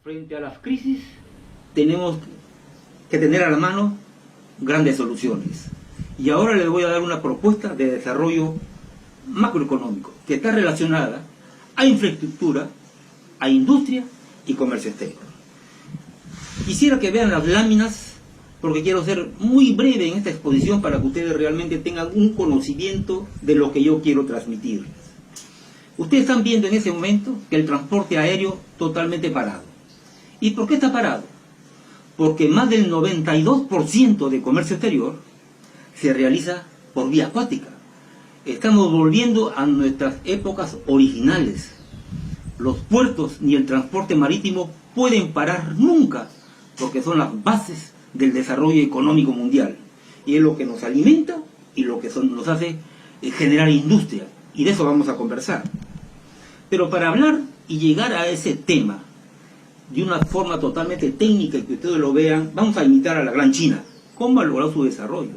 Frente a las crisis tenemos que tener a la mano grandes soluciones. Y ahora les voy a dar una propuesta de desarrollo macroeconómico que está relacionada a infraestructura, a industria y comercio exterior. Quisiera que vean las láminas porque quiero ser muy breve en esta exposición para que ustedes realmente tengan un conocimiento de lo que yo quiero transmitirles. Ustedes están viendo en ese momento que el transporte aéreo totalmente parado. ¿Y por qué está parado? Porque más del 92% de comercio exterior se realiza por vía acuática. Estamos volviendo a nuestras épocas originales. Los puertos ni el transporte marítimo pueden parar nunca, porque son las bases del desarrollo económico mundial. Y es lo que nos alimenta y lo que nos hace generar industria. Y de eso vamos a conversar. Pero para hablar y llegar a ese tema de una forma totalmente técnica y que ustedes lo vean, vamos a imitar a la Gran China. ¿Cómo ha logrado su desarrollo?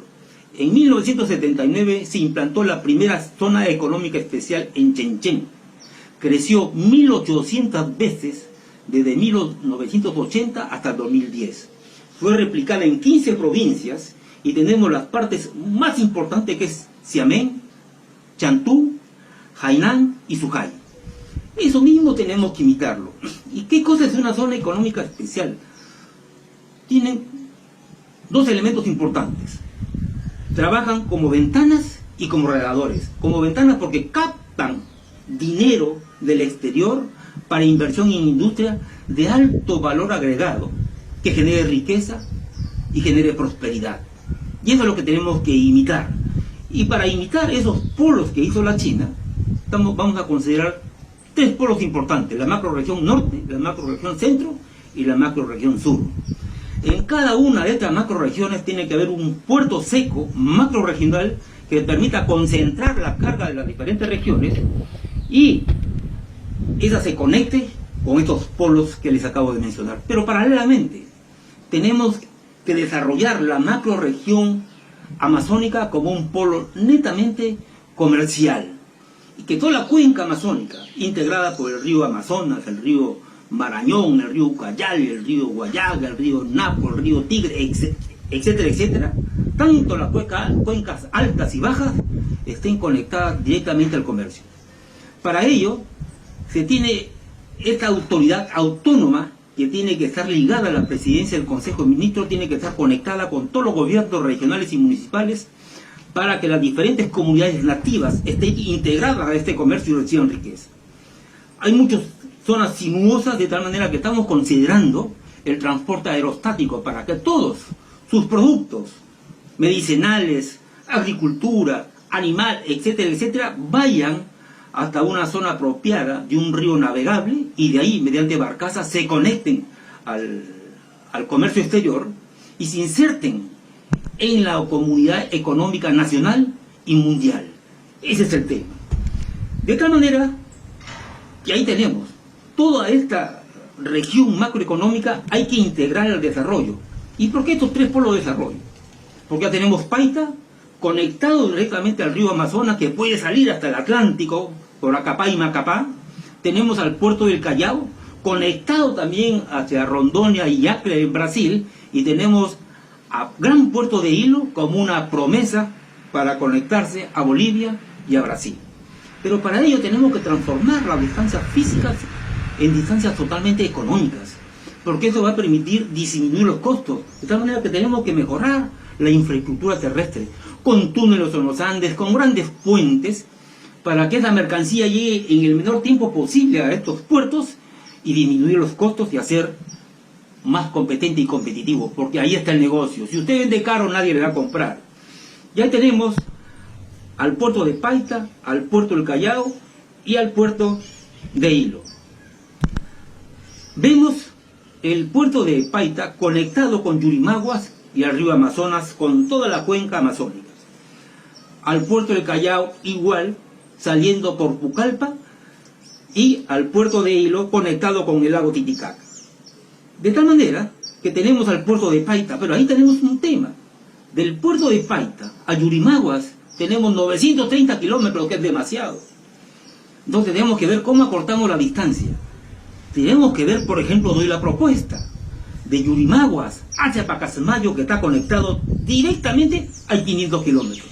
En 1979 se implantó la primera zona económica especial en Shenzhen. Creció 1800 veces desde 1980 hasta 2010. Fue replicada en 15 provincias y tenemos las partes más importantes que es Xiamen, Shantou, Hainan y Zhuhai. Eso mismo tenemos que imitarlo. ¿Y qué cosa es una zona económica especial? Tienen dos elementos importantes. Trabajan como ventanas y como radiadores. Como ventanas porque captan dinero del exterior para inversión en industria de alto valor agregado que genere riqueza y genere prosperidad. Y eso es lo que tenemos que imitar. Y para imitar esos polos que hizo la China, vamos a considerar tres polos importantes: la macrorregión norte, la macrorregión centro y la macrorregión sur. En cada una de estas macrorregiones tiene que haber un puerto seco macrorregional que permita concentrar la carga de las diferentes regiones y esa se conecte con estos polos que les acabo de mencionar. Pero paralelamente tenemos que desarrollar la macrorregión amazónica como un polo netamente comercial, y que toda la cuenca amazónica, integrada por el río Amazonas, el río Marañón, el río Ucayali, el río Guayaga, el río Napo, el río Tigre, etcétera, etcétera, tanto las cuencas altas y bajas estén conectadas directamente al comercio. Para ello, se tiene esta autoridad autónoma que tiene que estar ligada a la presidencia del Consejo de Ministros, tiene que estar conectada con todos los gobiernos regionales y municipales para que las diferentes comunidades nativas estén integradas a este comercio y reciban riqueza. Hay muchas zonas sinuosas, de tal manera que estamos considerando el transporte aerostático para que todos sus productos medicinales, agricultura, animal, etcétera, etcétera, vayan hasta una zona apropiada de un río navegable y de ahí, mediante barcazas, se conecten al comercio exterior y se inserten en la comunidad económica nacional y mundial. Ese es el tema. De tal manera que ahí tenemos toda esta región macroeconómica, hay que integrar al desarrollo. ¿Y por qué estos tres polos de desarrollo? Porque ya tenemos Paita conectado directamente al río Amazonas, que puede salir hasta el Atlántico por Acapá y Macapá. Tenemos al puerto del Callao conectado también hacia Rondônia y Acre en Brasil, y tenemos a gran puerto de Hilo como una promesa para conectarse a Bolivia y a Brasil. Pero para ello tenemos que transformar las distancias físicas en distancias totalmente económicas, porque eso va a permitir disminuir los costos, de tal manera que tenemos que mejorar la infraestructura terrestre, con túneles en los Andes, con grandes puentes, para que esa mercancía llegue en el menor tiempo posible a estos puertos y disminuir los costos y hacer más competente y competitivo, porque ahí está el negocio. Si usted vende caro, nadie le va a comprar. Ya tenemos al puerto de Paita, al puerto del Callao y al puerto de Hilo. Vemos el puerto de Paita conectado con Yurimaguas y al río Amazonas, con toda la cuenca amazónica. Al puerto del Callao igual, saliendo por Pucallpa, y al puerto de Hilo conectado con el lago Titicaca. De tal manera que tenemos al puerto de Paita, pero ahí tenemos un tema. Del puerto de Paita a Yurimaguas tenemos 930 kilómetros, que es demasiado. Entonces tenemos que ver cómo acortamos la distancia. tenemos que ver, por ejemplo, doy la propuesta de Yurimaguas hacia Pacasmayo, que está conectado directamente a 500 kilómetros.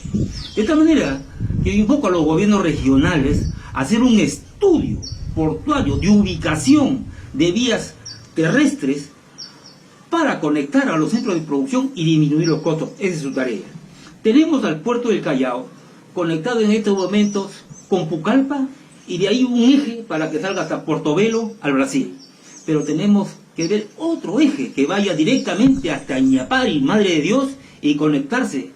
De tal manera que yo invoco a los gobiernos regionales a hacer un estudio portuario de ubicación de vías terrestres para conectar a los centros de producción y disminuir los costos. Esa es su tarea. Tenemos al puerto del Callao conectado en estos momentos con Pucallpa, y de ahí un eje para que salga hasta Portobelo, al Brasil. Pero tenemos que ver otro eje que vaya directamente hasta Ñapari, Madre de Dios, y conectarse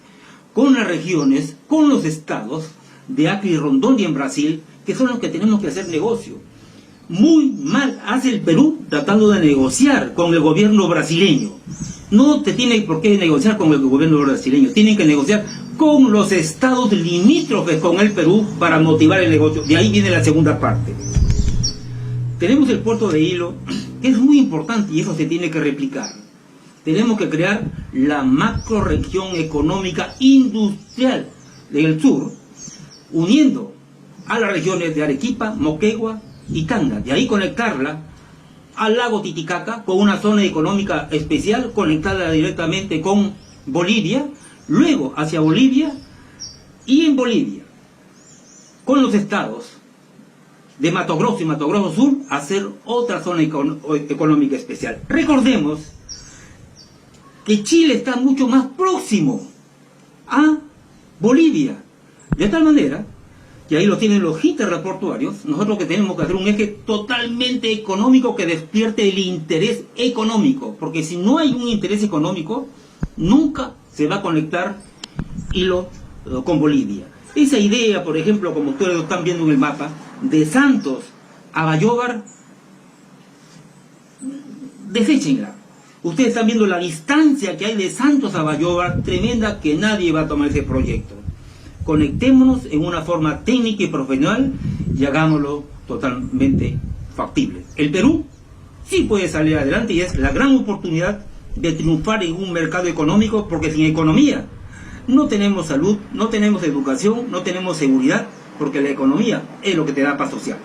con las regiones, con los estados de Acre y Rondón y en Brasil, que son los que tenemos que hacer negocio. Muy mal hace el Perú tratando de negociar con el gobierno brasileño. No te tiene por qué negociar con el gobierno brasileño, tienen que negociar con los estados limítrofes con el Perú para motivar el negocio. De ahí viene la segunda parte. Tenemos el puerto de Hilo, que es muy importante y eso se tiene que replicar. Tenemos que crear la macrorregión económica industrial del sur, uniendo a las regiones de Arequipa, Moquegua y Tacna. De ahí conectarla al lago Titicaca con una zona económica especial conectada directamente con Bolivia, luego hacia Bolivia y en Bolivia con los estados de Mato Grosso y Mato Grosso Sur hacer otra zona económica especial. Recordemos que Chile está mucho más próximo a Bolivia, de tal manera que ahí lo tienen los interportuarios. Nosotros que tenemos que hacer un eje totalmente económico que despierte el interés económico, porque si no hay un interés económico, nunca se va a conectar Hilo con Bolivia. Esa idea, por ejemplo, como ustedes lo están viendo en el mapa, de Santos a Bayóvar, deséchenla. Ustedes están viendo la distancia que hay de Santos a Bayóvar, tremenda, que nadie va a tomar ese proyecto. Conectémonos en una forma técnica y profesional y hagámoslo totalmente factible. El Perú sí puede salir adelante y es la gran oportunidad de triunfar en un mercado económico, porque sin economía no tenemos salud, no tenemos educación, no tenemos seguridad, porque la economía es lo que te da paz social.